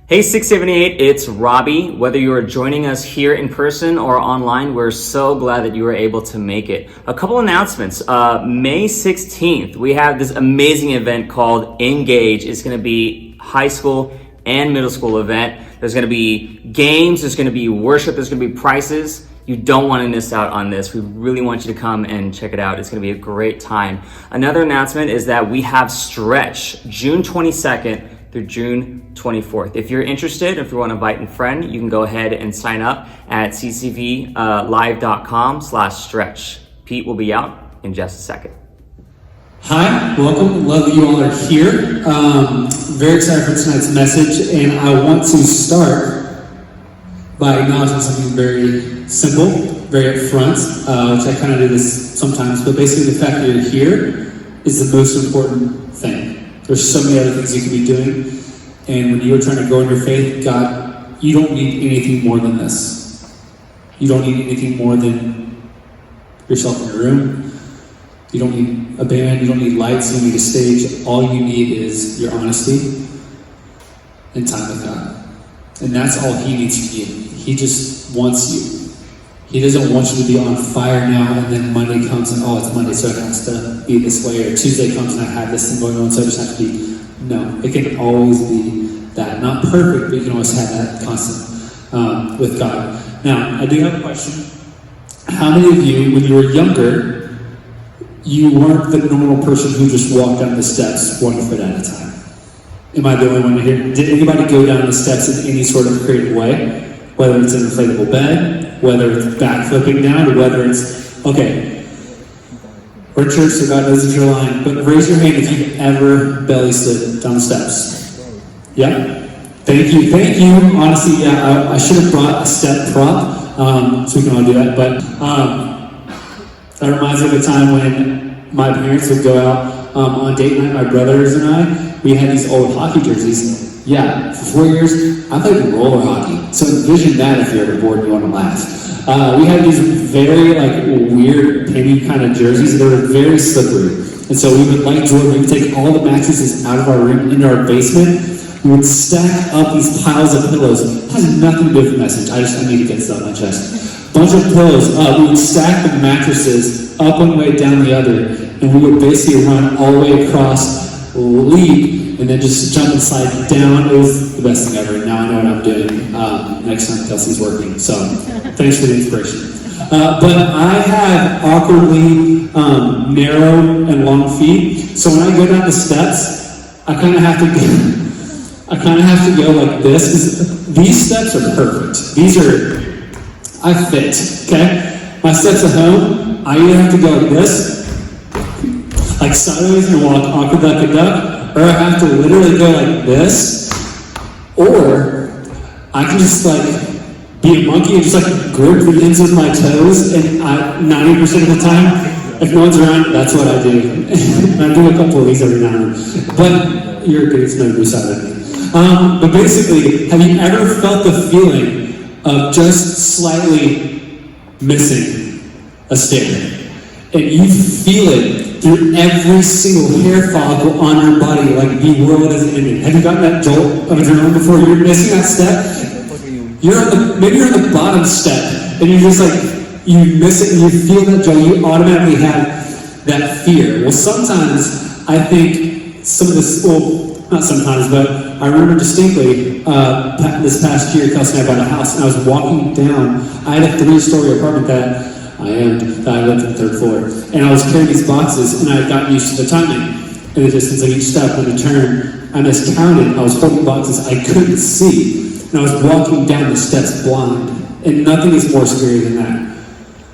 Hey 678, it's Robbie. Whether you are joining us here in person or online, we're so glad that you were able to make it. A couple announcements. May 16th, we have this amazing event called Engage. It's going to be high school and middle school event. There's going to be games, there's going to be worship, there's going to be prizes. You don't want to miss out on this. We really want you to come and check it out. It's going to be a great time. Another announcement is that we have Stretch June 22nd through June 24th. If you're interested, if you want to invite a friend, you can go ahead and sign up at ccvlive.com/stretch. Pete will be out in just a second. Hi, welcome. Love that you all are here. Very excited for tonight's message, and I want to start by acknowledging something very simple, very upfront, which I kind of do this sometimes, but basically the fact that you're here is the most important thing. There's so many other things you can be doing, and when you're trying to grow in your faith, God, you don't need anything more than this. You don't need anything more than yourself in your room. You don't need a band, you don't need lights, you don't need a stage. All you need is your honesty and time with God. And that's all He needs from you. He just wants you. He doesn't want you to be on fire now, and then Monday comes and, oh, it's Monday, so it has to be this way, or Tuesday comes and I have this thing going on, so I just have to be. No, it can always be that. Not perfect, but you can always have that constant with God. Now, I do have a question. How many of you, when you were younger, you weren't the normal person who just walked down the steps 1 foot at a time? Am I the only one here? Did anybody go down the steps in any sort of creative way? Whether it's an inflatable bed, whether it's backflipping down, or whether it's, okay, we're in church, so God knows if you're lying, but raise your hand if you've ever belly slid down the steps. Yeah? Thank you. Honestly, yeah, I should have brought a step prop, so we can all do that, but that reminds me of a time when my parents would go out on date night, my brothers and I, we had these old hockey jerseys. Yeah, for 4 years, I played roller hockey. So envision that if you're ever bored and you want to laugh. We had these very weird penny kind of jerseys that were very slippery. And so we would, like Jordan, we would take all the mattresses out of our room into our basement. We would stack up these piles of pillows. It has nothing to do with the message. I need to get this off my chest. Bunch of pillows. We would stack the mattresses up one way, down the other. And we would basically run all the way across, leap, and then just jump and slide down. It was the best thing ever. Now I know what I'm doing. Next time Kelsey's working. So thanks for the inspiration. But I have awkwardly narrow and long feet. So when I go down the steps, I kind of have to go like this, because these steps are perfect. I fit, okay? My steps at home, I either have to go like this, like sideways and walk awkward like a duck, or I have to literally go like this, or I can just be a monkey and just grip the ends of my toes, and 90% of the time, if no one's around, that's what I do. And I do a couple of these every now and then. But you're good, it's no use out of me. But basically, have you ever felt the feeling of just slightly missing a stair? And you feel it through every single hair follicle on your body, like the world is ending. Have you gotten that jolt of adrenaline before? You're missing that step. Maybe you're on the bottom step, and you're just you miss it, and you feel that jolt. You automatically have that fear. Well, sometimes I think some of this. Well, not sometimes, but I remember distinctly this past year, Kelsey and I bought a house, and I was walking down. I had a 3-story apartment that I lived on the 3rd floor, and I was carrying these boxes, and I had gotten used to the timing and the distance of each step and the turn. I miscounted. I was holding boxes I couldn't see, and I was walking down the steps blind, and nothing is more scary than that.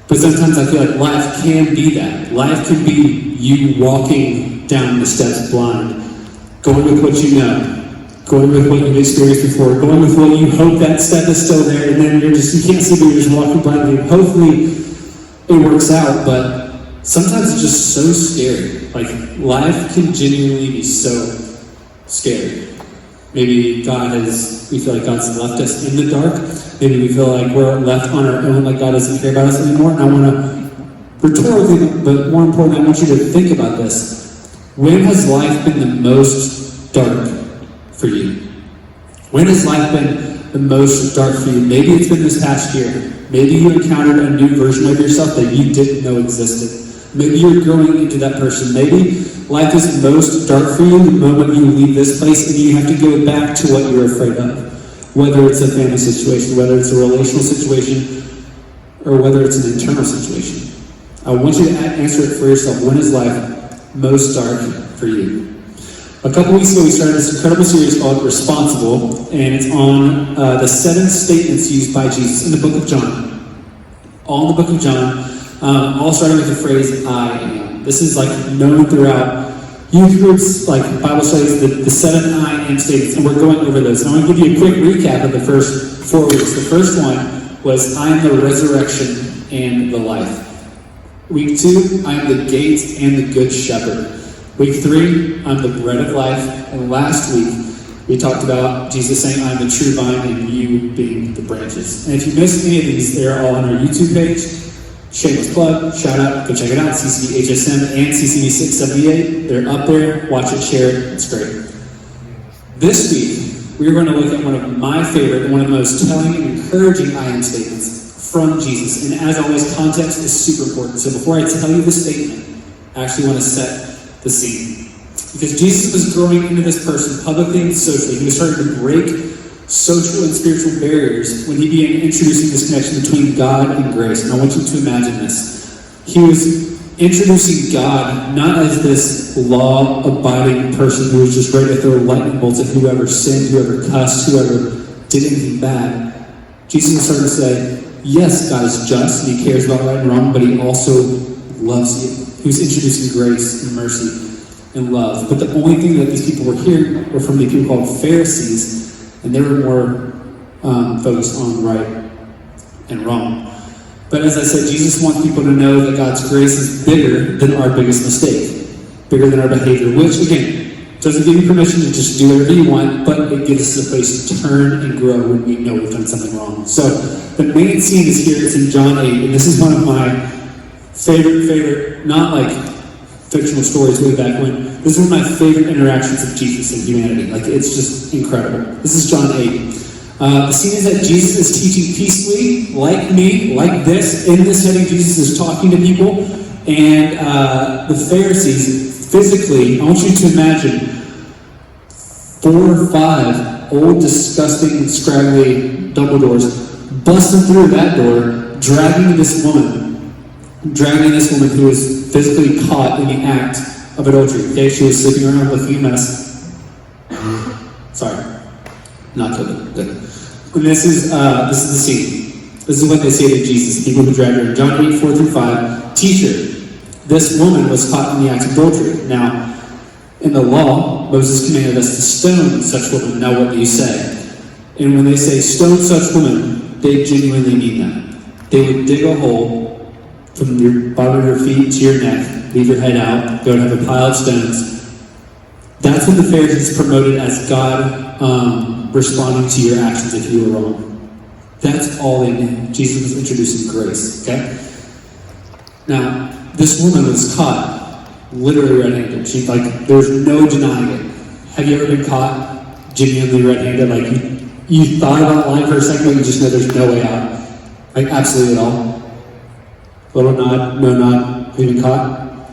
But sometimes I feel like life can be that. Life can be you walking down the steps blind, going with what you know, going with what you've experienced before, going with what you hope that step is still there, and then you can't see, but you're just walking blindly. Hopefully it works out, but sometimes it's just so scary. Life can genuinely be so scary. Maybe we feel like God's left us in the dark. Maybe we feel like we're left on our own, like God doesn't care about us anymore. And I want to rhetorically, but more importantly, I want you to think about this. When has life been the most dark for you? When has life been the most dark for you? Maybe it's been this past year. Maybe you encountered a new version of yourself that you didn't know existed. Maybe you're growing into that person. Maybe life is most dark for you the moment you leave this place and you have to go back to what you're afraid of. Whether it's a family situation, whether it's a relational situation, or whether it's an internal situation. I want you to answer it for yourself. When is life most dark for you? A couple weeks ago, we started this incredible series called Responsible, and it's on the 7 statements used by Jesus in the book of John. All in the book of John, all starting with the phrase, I am. This is like known throughout youth groups, like Bible studies, the 7 I am statements, and we're going over those. And I want to give you a quick recap of the first 4 weeks. The first one was, I am the resurrection and the life. Week 2, I am the gate and the good shepherd. Week 3, I'm the bread of life. And last week, we talked about Jesus saying, I'm the true vine and you being the branches. And if you missed any of these, they're all on our YouTube page. Shameless plug, shout out, go check it out, CCBHSM and CCB678. They're up there, watch it, share it, it's great. This week, we're going to look at one of my favorite, one of the most telling and encouraging I am statements from Jesus. And as always, context is super important. So before I tell you the statement, I actually want to set the scene. Because Jesus was growing into this person publicly and socially. He was starting to break social and spiritual barriers when he began introducing this connection between God and grace. And I want you to imagine this. He was introducing God not as this law-abiding person who was just ready to throw lightning bolts at whoever sinned, whoever cussed, whoever did anything bad. Jesus was starting to say, yes, God is just and he cares about right and wrong, but he also loves you. He was introducing grace and mercy and love. But the only thing that these people were hearing were from the people called Pharisees, and they were more focused on right and wrong. But as I said, Jesus wants people to know that God's grace is bigger than our biggest mistake, bigger than our behavior, which, again, doesn't give you permission to just do whatever you want, but it gives us a place to turn and grow when we know we've done something wrong. So the main scene is here. It's in John 8, and this is one of my favorite, not like fictional stories way back when. This is one of my favorite interactions of Jesus and humanity. Like, it's just incredible. This is John 8. The scene is that Jesus is teaching peacefully, like me, like this. In this setting, Jesus is talking to people, and the Pharisees, physically, I want you to imagine 4 or 5 old, disgusting, and scraggly Dumbledores busting through that door, dragging this woman who was physically caught in the act of adultery. Okay, she was sleeping around looking a mess. Sorry, not totally good. And this is the scene. This is what they say to Jesus, people who drag her. In John 8, 4-5, teacher, this woman was caught in the act of adultery. Now, in the law, Moses commanded us to stone such women. Now, what do you say? And when they say stone such women, they genuinely mean that. They would dig a hole from your bottom of your feet to your neck, leave your head out, go and have a pile of stones. That's what the Pharisees promoted as God responding to your actions if you were wrong. That's all they knew. Jesus was introducing grace, okay? Now, this woman was caught literally red-handed. She, there's no denying it. Have you ever been caught genuinely red-handed? Like, you thought about lying for a second, but you just know there's no way out. Like, absolutely at all. Little nod, no nod. Have you been caught?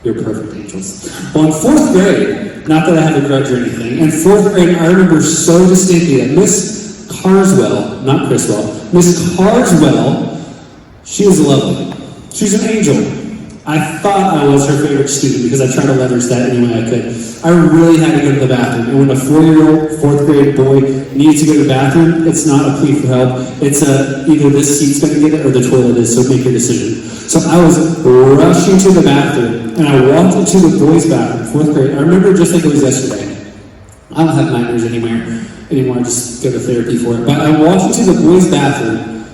You're perfect angels. Well, in 4th grade, not that I have a grudge or anything, in 4th grade, I remember so distinctly that Miss Carswell, not Chriswell, Miss Carswell, she was lovely. She was an angel. I thought I was her favorite student because I tried to leverage that any way I could. I really had to go to the bathroom. And when a 4-year-old, 4th grade boy needs to go to the bathroom, it's not a plea for help. It's either this seat's going to get it or the toilet is, so make your decision. So I was rushing to the bathroom, and I walked into the boys' bathroom, 4th grade. I remember just like it was yesterday. I don't have nightmares anymore. I just go to therapy for it. But I walked into the boys' bathroom,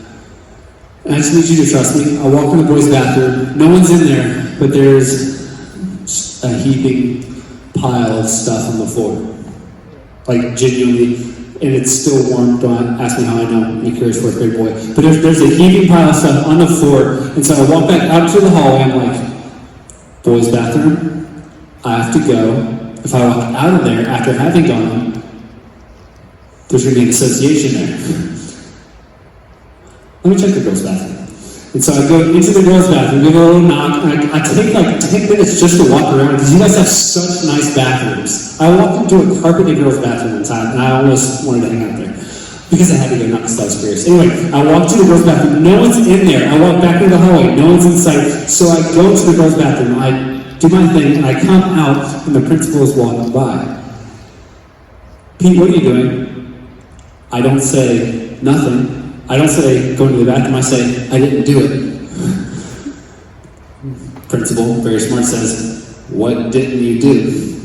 and I just need you to trust me. I walk in the boys' bathroom. No one's in there, but there's a heaping pile of stuff on the floor. Like, genuinely. And it's still warm. Don't ask me how I know. I'm a curious 4th grade boy. But there's a heaping pile of stuff on the floor. And so I walk back out to the hallway. I'm like, boys' bathroom. I have to go. If I walk out of there after having gone, there's going to be an association there. Let me check the girls' bathroom. And so I go into the girls' bathroom, give a little knock, and I take like 10 minutes just to walk around because you guys have such nice bathrooms. I walked into a carpeted girls' bathroom one time, and I almost wanted to hang out there because I had to go, not because I was curious. Anyway, I walk to the girls' bathroom, no one's in there. I walk back into the hallway, no one's in sight. So I go to the girls' bathroom, I do my thing, and I come out, and the principal is walking by. Pete, what are you doing? I don't say nothing. I don't say go into the bathroom, I say I didn't do it. Principal, very smart, says, what didn't you do?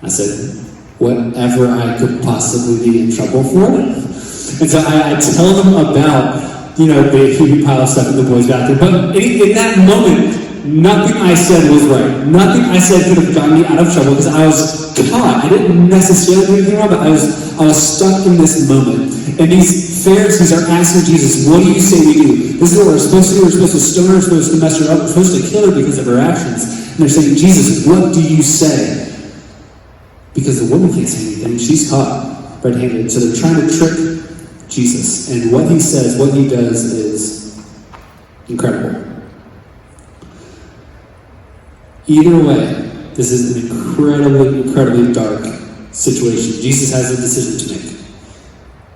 I said, whatever I could possibly be in trouble for. And so I tell them about, the huge pile of stuff in the boys' bathroom. But in that moment, nothing I said was right. Nothing I said could have gotten me out of trouble because I was caught. I didn't necessarily do anything wrong, but I was stuck in this moment. And these Pharisees are asking Jesus, what do you say we do? This is what we're supposed to do. We're supposed to stone her, we're supposed to mess her up, we're supposed to kill her because of her actions. And they're saying, Jesus, what do you say? Because the woman can't say anything. She's caught red-handed. So they're trying to trick Jesus. And what he says, what he does is incredible. Either way, this is an incredibly dark situation. Jesus has a decision to make.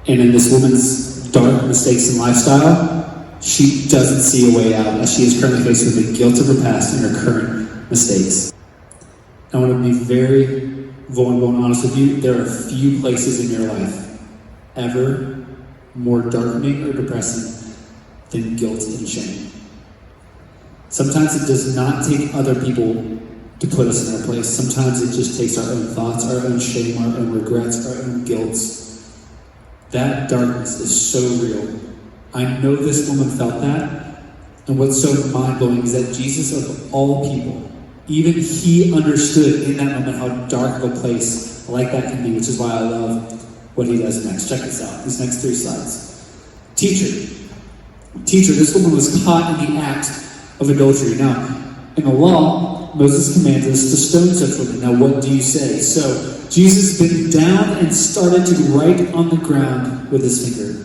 And in this woman's dark mistakes in lifestyle, she doesn't see a way out as she is currently faced with the guilt of her past and her current mistakes. I want to be very vulnerable and honest with you. There are few places in your life ever more darkening or depressing than guilt and shame. Sometimes it does not take other people to put us in our place. Sometimes it just takes our own thoughts, our own shame, our own regrets, our own guilt. That darkness is so real. I know this woman felt that. And what's so mind-blowing is that Jesus, of all people, even he understood in that moment how dark of a place like that can be, which is why I love what he does next. Check this out, these next 3 slides. Teacher, this woman was caught in the act of adultery. Now, in the law, Moses commands us to stone such women. Now, what do you say? So, Jesus bent down and started to write on the ground with his finger.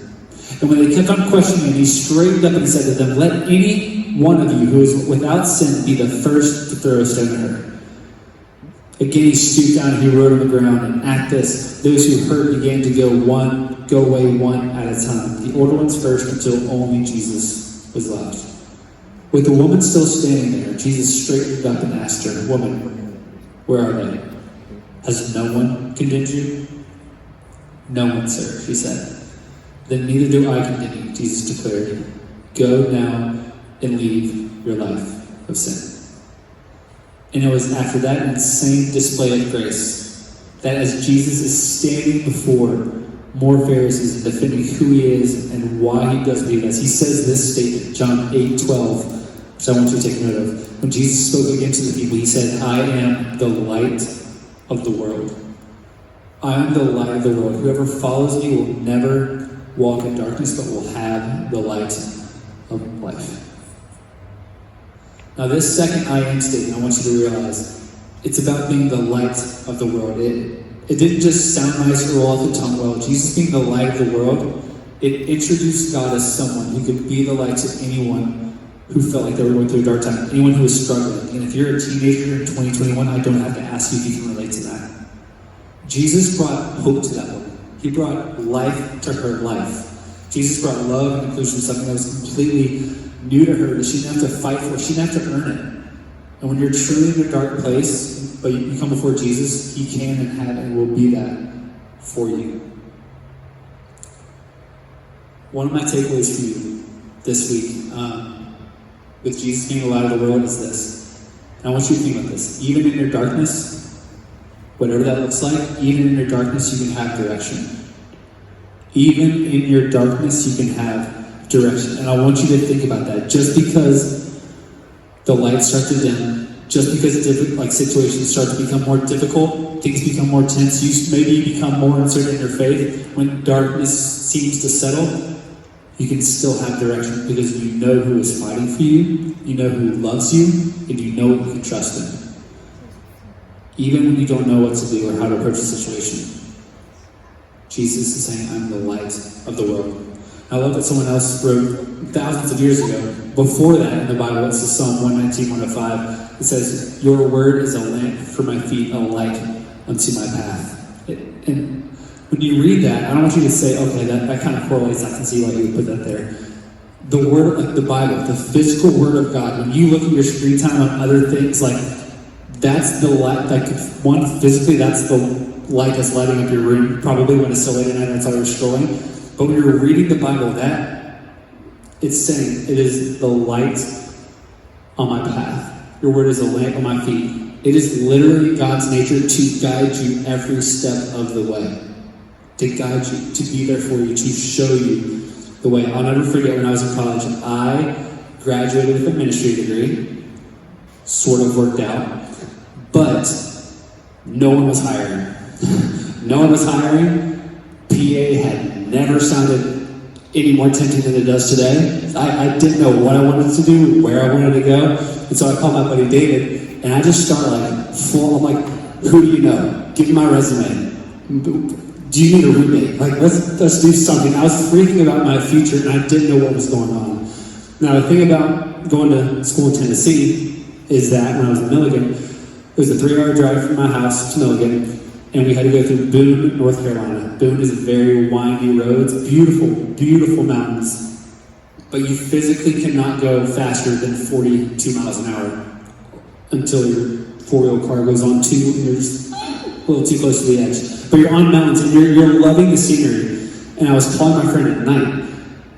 And when they kept on questioning him, he straightened up and said to them, let any one of you who is without sin be the first to throw a stone at her. Again, he stooped down and he wrote on the ground. And at this, those who heard began to go away one at a time. The older ones first until only Jesus was left. With the woman still standing there, Jesus straightened up and asked her, woman, where are they? Has no one condemned you? No one, sir, she said. Then neither do I condemn you, Jesus declared. Go now and leave your life of sin. And it was after that insane display of grace that as Jesus is standing before more Pharisees and defending who he is and why he does what he does, he says this statement, John 8:12, which I want you to take note of. When Jesus spoke again to the people, he said, I am the light of the world. I am the light of the world. Whoever follows me will never walk in darkness, but will have the light of life. Now this second I am statement, I want you to realize, it's about being the light of the world. It didn't just sound nice or roll off the tongue well. Jesus being the light of the world, it introduced God as someone who could be the light to anyone who felt like they were going through a dark time, anyone who was struggling. And if you're a teenager in 2021, I don't have to ask you if you can relate to that. Jesus brought hope to that woman. He brought life to her life. Jesus brought love and inclusion, something that was completely new to her that she didn't have to fight for. She didn't have to earn it. And when you're truly in a dark place, but you come before Jesus, he can and have and will be that for you. One of my takeaways for you this week, with Jesus being the light of the world, is this. And I want you to think about this. Even in your darkness, whatever that looks like, even in your darkness, you can have direction. Even in your darkness, you can have direction. And I want you to think about that. Just because the lights start to dim, just because situations start to become more difficult, things become more tense, you become more uncertain in your faith, when darkness seems to settle, you can still have direction because you know who is fighting for you, you know who loves you, and you know you can trust him. Even when you don't know what to do or how to approach a situation, Jesus is saying, I'm the light of the world. I love that someone else wrote thousands of years ago, before that in the Bible, it's Psalm 119, 105. It says, your word is a lamp for my feet, a light unto my path. And when you read that, I don't want you to say, okay, that kind of correlates, I can see why you would put that there. The word, like the Bible, the physical word of God, when you look at your screen time on other things, like that's the light, like one, physically, that's the light that's lighting up your room, probably when it's so late at night, that's how you're scrolling. But when you're reading the Bible, that it's saying it is the light on my path. Your word is a lamp on my feet. It is literally God's nature to guide you every step of the way. To guide you, to be there for you, to show you the way. I'll never forget when I was in college, I graduated with a ministry degree, sort of worked out, but no one was hiring. No one was hiring. PA had never sounded any more tempting than it does today. I didn't know what I wanted to do, where I wanted to go. And so I called my buddy David, and I just started like full, I'm like, who do you know? Give me my resume. Do you need a roommate? Like, let's do something. I was freaking about my future, and I didn't know what was going on. Now, the thing about going to school in Tennessee is that when I was in Milligan, it was a 3-hour drive from my house to Milligan, and we had to go through Boone, North Carolina. Boone is a very windy road. It's beautiful, beautiful mountains. But you physically cannot go faster than 42 miles an hour until your 4-wheel car goes on 2 and you're just a little too close to the edge. But you're on mountains and you're loving the scenery. And I was calling my friend at night,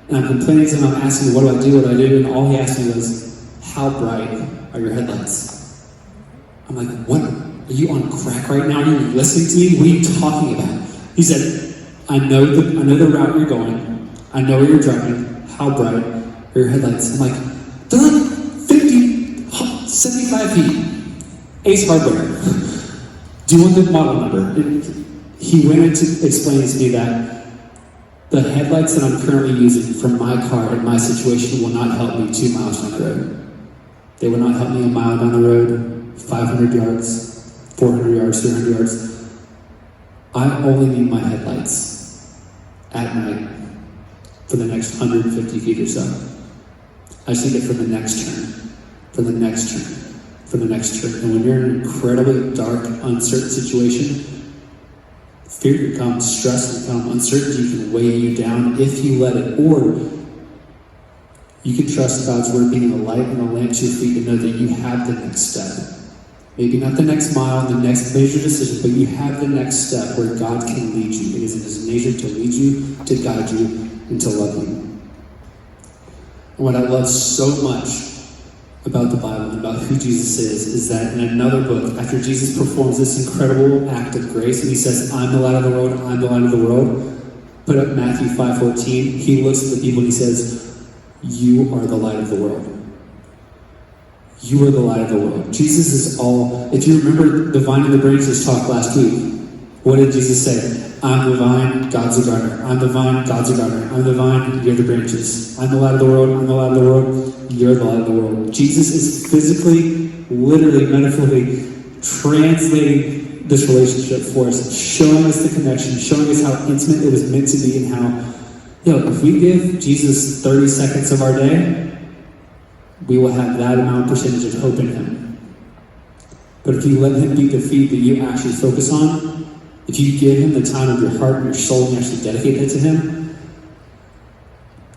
and I'm complaining to him, I'm asking him, what do I do? And all he asked me was, how bright are your headlights? I'm like, what? Are you on crack right now? Are you listening to me? What are you talking about? He said, I know the route you're going. I know where you're driving. How bright are your headlights? I'm like, they're like 50, 75 feet. Ace Hardware. Do you want the model number? And he went into explaining to me that the headlights that I'm currently using for my car in my situation will not help me 2 miles down the road. They will not help me a mile down the road, 500 yards. 400 yards, 300 yards. I only need my headlights at night for the next 150 feet or so. I just need it for the next turn, for the next turn, for the next turn. And when you're in an incredibly dark, uncertain situation, fear can come, stress can come, uncertainty can weigh you down if you let it. Or you can trust God's word being a light and a lamp to your feet and know that you have the next step. Maybe not the next mile, the next major decision, but you have the next step where God can lead you. It is in His nature to lead you, to guide you, and to love you. And what I love so much about the Bible and about who Jesus is that in another book, after Jesus performs this incredible act of grace, and He says, I'm the light of the world, I'm the light of the world, put up Matthew 5:14, He looks at the people and He says, you are the light of the world. You are the light of the world. Jesus is all. If you remember the vine and the branches talk last week, what did Jesus say? I'm the vine, God's the gardener. I'm the vine, God's the gardener. I'm the vine, you're the branches. I'm the light of the world, I'm the light of the world, you're the light of the world. Jesus is physically, literally, metaphorically translating this relationship for us, showing us the connection, showing us how intimate it was meant to be, and how, if we give Jesus 30 seconds of our day, we will have that amount of percentage of hope in Him. But if you let Him be the feet that you actually focus on, if you give Him the time of your heart and your soul and you actually dedicate it to Him,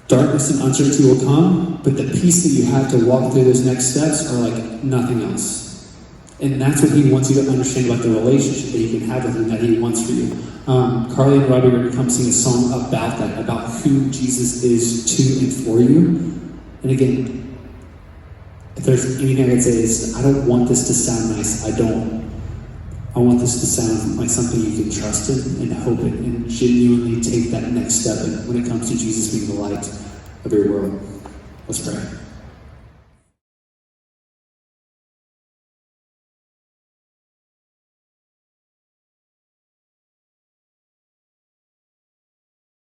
darkness and uncertainty will come, but the peace that you have to walk through those next steps are like nothing else. And that's what He wants you to understand about the relationship that you can have with Him, that He wants for you. Carly and Robbie are going to come sing a song about that, about who Jesus is to and for you. And again, if there's anything I could say is, I don't want this to sound nice. I want this to sound like something you can trust in and hope in and genuinely take that next step in when it comes to Jesus being the light of your world. Let's pray.